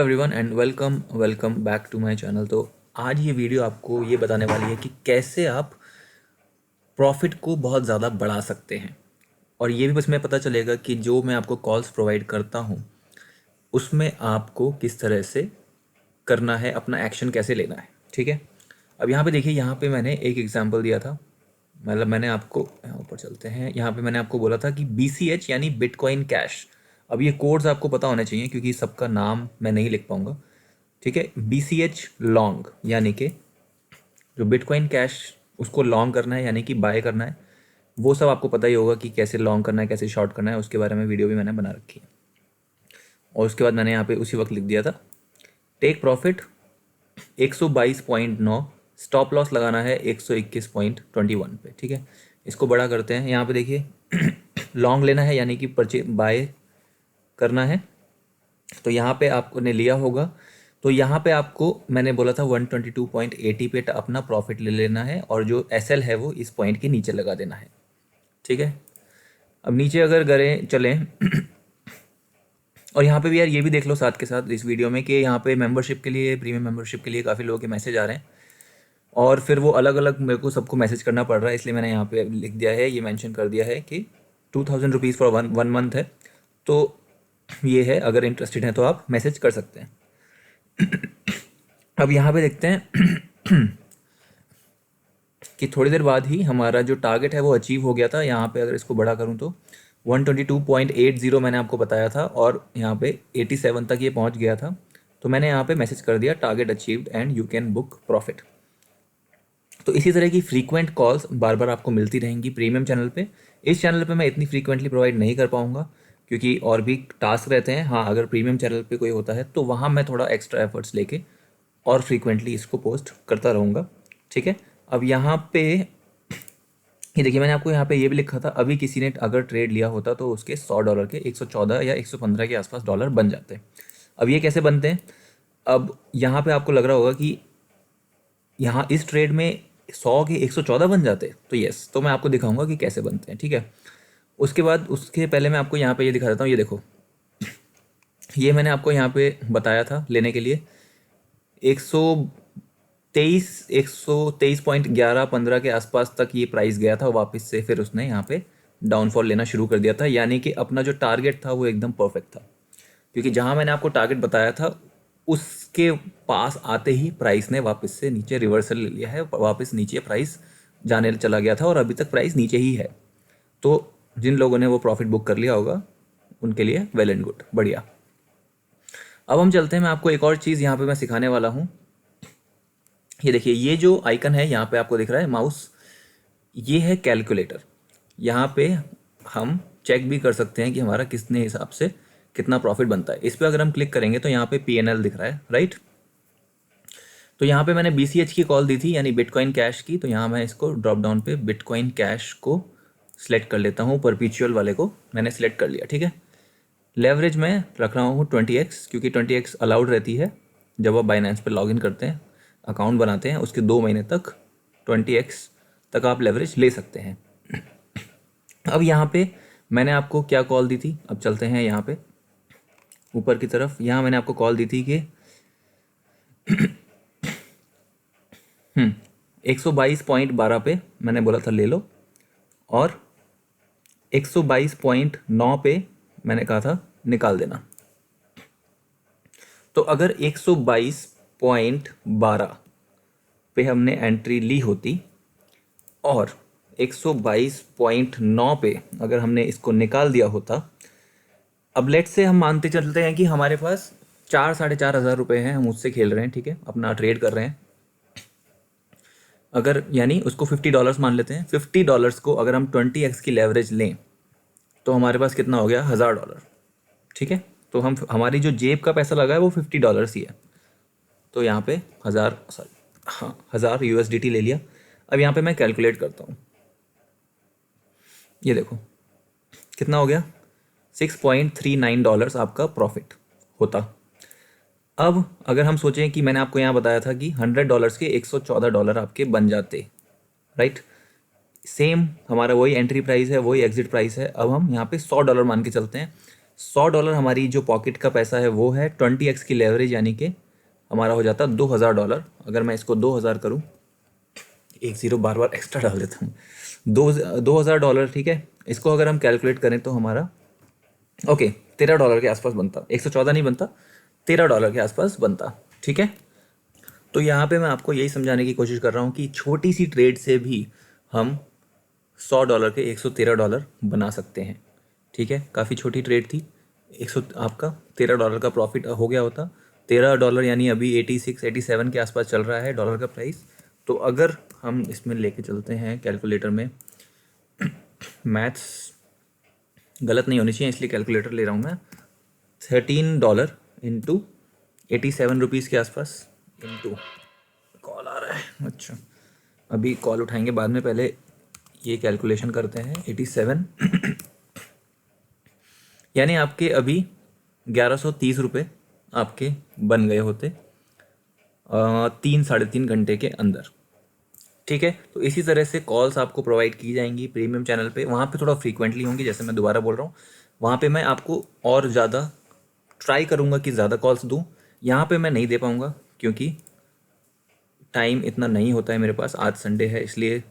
Everyone and welcome back to my channel. तो आज ये वीडियो आपको ये बताने वाली है कि कैसे आप प्रॉफिट को बहुत ज़्यादा बढ़ा सकते हैं। और ये भी बस मैं पता चलेगा कि जो मैं आपको कॉल्स प्रोवाइड करता हूँ उसमें आपको किस तरह से करना है, अपना एक्शन कैसे लेना है। ठीक है, अब यहाँ पे देखिए, यहाँ पे मैंने एक एग्जांपल दिया था। मतलब मैंने आपको यहाँ ऊपर चलते हैं, यहाँ पे मैंने आपको बोला था कि BCH यानी बिटकॉइन कैश। अब ये कोड्स आपको पता होने चाहिए क्योंकि सबका नाम मैं नहीं लिख पाऊंगा। ठीक है, BCH लॉन्ग यानी कि जो बिटकॉइन कैश उसको लॉन्ग करना है यानी कि बाय करना है। वो सब आपको पता ही होगा कि कैसे लॉन्ग करना है, कैसे शॉर्ट करना है, उसके बारे में वीडियो भी मैंने बना रखी है। और उसके बाद मैंने यहाँ पे उसी वक्त लिख दिया था टेक प्रॉफिट 122.9, स्टॉप लॉस लगाना है 121.21 पे। ठीक है, इसको बड़ा करते हैं। यहाँ पे देखिए लॉन्ग लेना है यानी कि परचे बाय करना है। तो यहाँ पे आपको ने लिया होगा, तो यहाँ पे आपको मैंने बोला था 122.80 पे अपना प्रॉफिट ले लेना है और जो SL है वो इस पॉइंट के नीचे लगा देना है। ठीक है, अब नीचे अगर गए चलें और यहाँ पे भी यार ये भी देख लो साथ के साथ इस वीडियो में कि यहाँ पे मेंबरशिप के लिए, प्रीमियम मेंबरशिप के लिए काफ़ी लोगों के मैसेज आ रहे हैं और फिर वो अलग अलग मेरे को सबको मैसेज करना पड़ रहा है। इसलिए मैंने यहाँ पे लिख दिया है, ये मेंशन कर दिया है कि 2000 रुपीज़ फॉर वन मंथ है। तो ये है, अगर इंटरेस्टेड हैं तो आप मैसेज कर सकते हैं। अब यहाँ पे देखते हैं कि थोड़ी देर बाद ही हमारा जो टारगेट है वो अचीव हो गया था। यहाँ पे अगर इसको बड़ा करूँ तो 122.80 मैंने आपको बताया था और यहाँ पे 87 तक ये पहुँच गया था। तो मैंने यहाँ पे मैसेज कर दिया target achieved and you can book profit. तो इसी तरह की फ्रीक्वेंट कॉल्स बार बार आपको मिलती रहेंगी प्रीमियम चैनल पे। इस चैनल पे मैं इतनी फ्रीक्वेंटली प्रोवाइड नहीं कर पाऊँगा क्योंकि और भी टास्क रहते हैं। हाँ, अगर प्रीमियम चैनल पे कोई होता है तो वहाँ मैं थोड़ा एक्स्ट्रा एफर्ट्स लेके और फ्रीक्वेंटली इसको पोस्ट करता रहूँगा। ठीक है, अब यहाँ पे ये देखिए, मैंने आपको यहाँ पे ये भी लिखा था अभी किसी ने अगर ट्रेड लिया होता तो उसके $100 के 114 या 115 के आसपास डॉलर बन जाते हैं। अब ये कैसे बनते हैं? अब यहाँ पे आपको लग रहा होगा कि यहाँ इस ट्रेड में 100 के 114 बन जाते, तो यस, तो मैं आपको दिखाऊंगा कि कैसे बनते हैं। ठीक है, उसके बाद उसके पहले मैं आपको यहाँ पे ये दिखा देता हूँ। ये देखो, ये मैंने आपको यहाँ पे बताया था लेने के लिए 123.11-15 के आसपास तक ये प्राइस गया था। वापस से फिर उसने यहाँ पे डाउनफॉल लेना शुरू कर दिया था, यानी कि अपना जो टारगेट था वो एकदम परफेक्ट था क्योंकि जहाँ मैंने आपको टारगेट बताया था उसके पास आते ही प्राइस ने वापस से नीचे रिवर्सल ले लिया है, वापस नीचे प्राइस जाने चला गया था और अभी तक प्राइस नीचे ही है। तो जिन लोगों ने वो प्रॉफिट बुक कर लिया होगा उनके लिए वेल एंड गुड, बढ़िया। अब हम चलते हैं, मैं आपको एक और चीज़ यहाँ पे मैं सिखाने वाला हूँ। ये देखिए, ये जो आइकन है यहाँ पे आपको दिख रहा है माउस, ये है कैलकुलेटर। यहाँ पे हम चेक भी कर सकते हैं कि हमारा कितने हिसाब से कितना प्रॉफिट बनता है। इस पर अगर हम क्लिक करेंगे तो यहाँ पे PNL दिख रहा है, राइट। तो यहाँ पे मैंने BCH की कॉल दी थी यानी बिटकॉइन कैश की। तो यहाँ मैं इसको ड्रॉप डाउन पे बिटकॉइन कैश को सिलेक्ट कर लेता हूँ, परपिचुअल वाले को मैंने सिलेक्ट कर लिया। ठीक है, लेवरेज में रख रहा हूँ 20x क्योंकि 20x अलाउड रहती है जब आप बाइनेंस पे लॉगिन करते हैं, अकाउंट बनाते हैं, उसके 2 महीने तक 20x तक आप लेवरेज ले सकते हैं। अब यहाँ पे मैंने आपको क्या कॉल दी थी, अब चलते हैं यहाँ पे ऊपर की तरफ। यहाँ मैंने आपको कॉल दी थी कि 122.12 पे मैंने बोला था ले लो और 122.9 पे मैंने कहा था निकाल देना। तो अगर 122.12 पे हमने एंट्री ली होती और 122.9 पे अगर हमने इसको निकाल दिया होता, अब लेट से हम मानते चलते हैं कि हमारे पास 4-4.5 हज़ार रुपये हैं, हम उससे खेल रहे हैं। ठीक है, अपना ट्रेड कर रहे हैं। अगर यानी उसको $50 मान लेते हैं, $50 को अगर हम 20x की लेवरेज लें तो हमारे पास कितना हो गया, $1000। ठीक है, तो हम हमारी जो जेब का पैसा लगा है वो $50 ही है। तो यहाँ पे 1000, सॉरी हाँ, 1000 USDT ले लिया। अब यहाँ पे मैं कैलकुलेट करता हूँ, ये देखो कितना हो गया, $6.39 आपका प्रॉफिट होता। अब अगर हम सोचें कि मैंने आपको यहाँ बताया था कि $100 के $114 आपके बन जाते, राइट। सेम हमारा वही एंट्री प्राइस है, वही एग्जिट प्राइस है। अब हम यहाँ पे $100 मान के चलते हैं। $100 हमारी जो पॉकेट का पैसा है वो है 20x की लेवरेज, यानी कि हमारा हो जाता $2000। अगर मैं इसको 2000 करूँ, एक ज़ीरो बार बार एक्स्ट्रा डाल देता हूँ, $2000, ठीक है। इसको अगर हम कैलकुलेट करें तो हमारा ओके $13 के आसपास बनता, 114 नहीं बनता, $13 के आसपास बनता, ठीक है। तो यहाँ पे मैं आपको यही समझाने की कोशिश कर रहा हूँ कि छोटी सी ट्रेड से भी हम $100 के $113 बना सकते हैं, ठीक है। काफ़ी छोटी ट्रेड थी, आपका $13 का प्रॉफिट हो गया होता। $13 यानी अभी 86 87 के आसपास चल रहा है डॉलर का प्राइस। तो अगर हम इसमें लेके चलते हैं कैलकुलेटर में, मैथ्स गलत नहीं होनी चाहिए इसलिए कैलकुलेटर ले रहा हूँ मैं, $13 इंटू 87 रुपीज़ के आसपास, इंटू, कॉल आ रहा है, अच्छा अभी कॉल उठाएंगे बाद में, पहले ये कैलकुलेशन करते हैं। 87 यानी आपके अभी 1130 रुपये आपके बन गए होते 3 साढ़े 3 घंटे के अंदर, ठीक है। तो इसी तरह से कॉल्स आपको प्रोवाइड की जाएंगी प्रीमियम चैनल पे, वहाँ पे थोड़ा फ्रीक्वेंटली होंगी, जैसे मैं दोबारा बोल रहा हूँ, वहाँ पे मैं आपको और ज़्यादा ट्राई करूँगा कि ज़्यादा कॉल्स दूँ। यहाँ पे मैं नहीं दे पाऊँगा क्योंकि टाइम इतना नहीं होता है मेरे पास, आज संडे है इसलिए।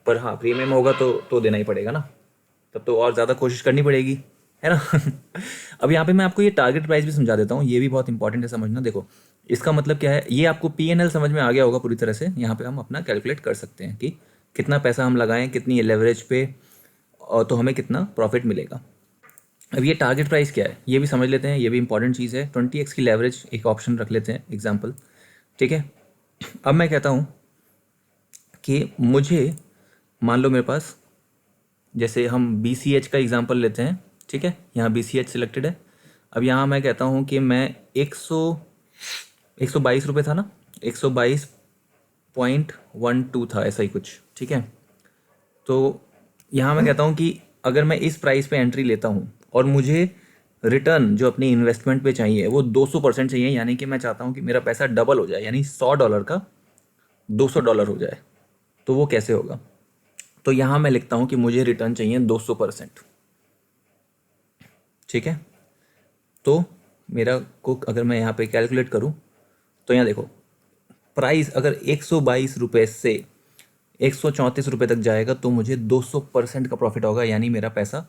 पर हाँ, प्रीमियम होगा तो देना ही पड़ेगा ना, तब तो और ज़्यादा कोशिश करनी पड़ेगी, है ना। अब यहाँ पे मैं आपको ये टारगेट प्राइस भी समझा देता हूँ, ये भी बहुत इंपॉर्टेंट है समझना। देखो इसका मतलब क्या है, ये आपको P&L समझ में आ गया होगा पूरी तरह से। यहाँ पे हम अपना कैलकुलेट कर सकते हैं कि कितना पैसा हम लगाएं, कितनी लेवरेज पे, और तो हमें कितना प्रॉफिट मिलेगा। अब ये टारगेट प्राइस क्या है ये भी समझ लेते हैं, ये भी इंपॉर्टेंट चीज़ है। 20x की लेवरेज एक ऑप्शन रख लेते हैं एग्जाम्पल, ठीक है। अब मैं कहता हूँ कि मुझे, मान लो मेरे पास, जैसे हम BCH का एग्जांपल लेते हैं, ठीक है, यहाँ BCH सिलेक्टेड है। अब यहाँ मैं कहता हूँ कि मैं 122 रुपये था ना, 122.12 था, ऐसा ही कुछ, ठीक है। तो यहाँ मैं कहता हूँ कि अगर मैं इस प्राइस पे एंट्री लेता हूँ और मुझे रिटर्न जो अपनी इन्वेस्टमेंट पे चाहिए वो 200% चाहिए, यानी कि मैं चाहता हूँ कि मेरा पैसा डबल हो जाए, यानी $100 का $200 हो जाए, तो वो कैसे होगा। तो यहाँ मैं लिखता हूँ कि मुझे रिटर्न चाहिए 200%, ठीक है। तो मेरा को अगर मैं यहाँ पे कैलकुलेट करूँ तो यहाँ देखो, प्राइस अगर 122 रुपये से 134 रुपये तक जाएगा तो मुझे 200% का प्रॉफिट होगा, यानी मेरा पैसा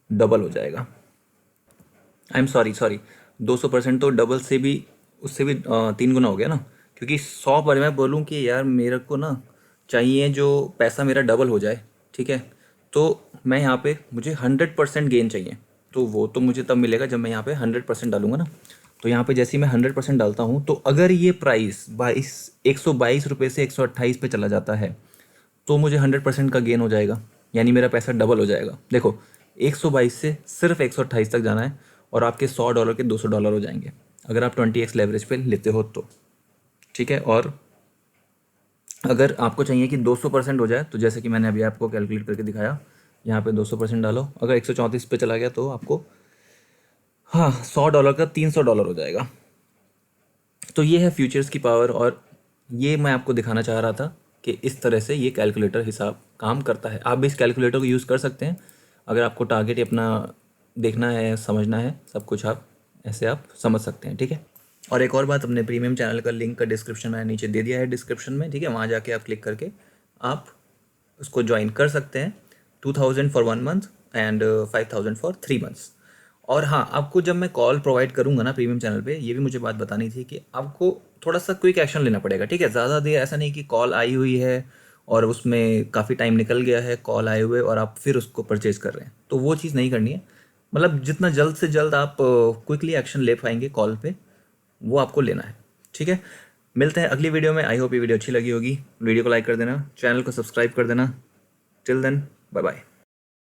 डबल हो जाएगा। आई एम सॉरी 200% तो डबल से भी, उससे भी 3 गुना हो गया ना, क्योंकि 100 पर मैं बोलूँ कि यार मेरे को ना चाहिए जो पैसा मेरा डबल हो जाए, ठीक है। तो मैं यहाँ पे, मुझे 100% गेन चाहिए, तो वो तो मुझे तब मिलेगा जब मैं यहाँ पे 100% डालूंगा ना। तो यहाँ पे जैसे ही मैं 100% डालता हूँ, तो अगर ये प्राइस 122 रुपये से 128 पे चला जाता है तो मुझे 100% का गेन हो जाएगा, यानी मेरा पैसा डबल हो जाएगा। देखो 122 से सिर्फ 128 तक जाना है और आपके $100 के $200 हो जाएंगे अगर आप 20x लेवरेज पे लेते हो तो, ठीक है। और अगर आपको चाहिए कि 200% हो जाए, तो जैसे कि मैंने अभी आपको कैलकुलेट करके दिखाया, यहाँ पे 200% डालो, अगर 134 पे चला गया तो आपको, हाँ, $100 का $300 हो जाएगा। तो ये है फ्यूचर्स की पावर, और ये मैं आपको दिखाना चाह रहा था कि इस तरह से ये कैलकुलेटर हिसाब काम करता है। आप भी इस कैलकुलेटर को यूज़ कर सकते हैं अगर आपको टारगेट अपना देखना है, समझना है, सब कुछ आप ऐसे आप समझ सकते हैं, ठीक है। और एक और बात, अपने प्रीमियम चैनल का लिंक का डिस्क्रिप्शन मैंने नीचे दे दिया है डिस्क्रिप्शन में, ठीक है। वहाँ जाके आप क्लिक करके आप उसको ज्वाइन कर सकते हैं। 2000 for 1 month and 5000 for 3 months. और हाँ, आपको जब मैं कॉल प्रोवाइड करूँगा ना प्रीमियम चैनल पे, ये भी मुझे बात बतानी थी कि आपको थोड़ा सा क्विक एक्शन लेना पड़ेगा, ठीक है। ज़्यादा देर ऐसा नहीं कि कॉल आई हुई है और उसमें काफ़ी टाइम निकल गया है कॉल आए हुए और आप फिर उसको परचेज कर रहे हैं, तो वो चीज़ नहीं करनी है। मतलब जितना जल्द से जल्द आप क्विकली एक्शन ले पाएंगे कॉल पे, वो आपको लेना है, ठीक है। मिलते हैं अगली वीडियो में। आई होप ये वीडियो अच्छी लगी होगी। वीडियो को लाइक कर देना, चैनल को सब्सक्राइब कर देना। Till then, bye bye.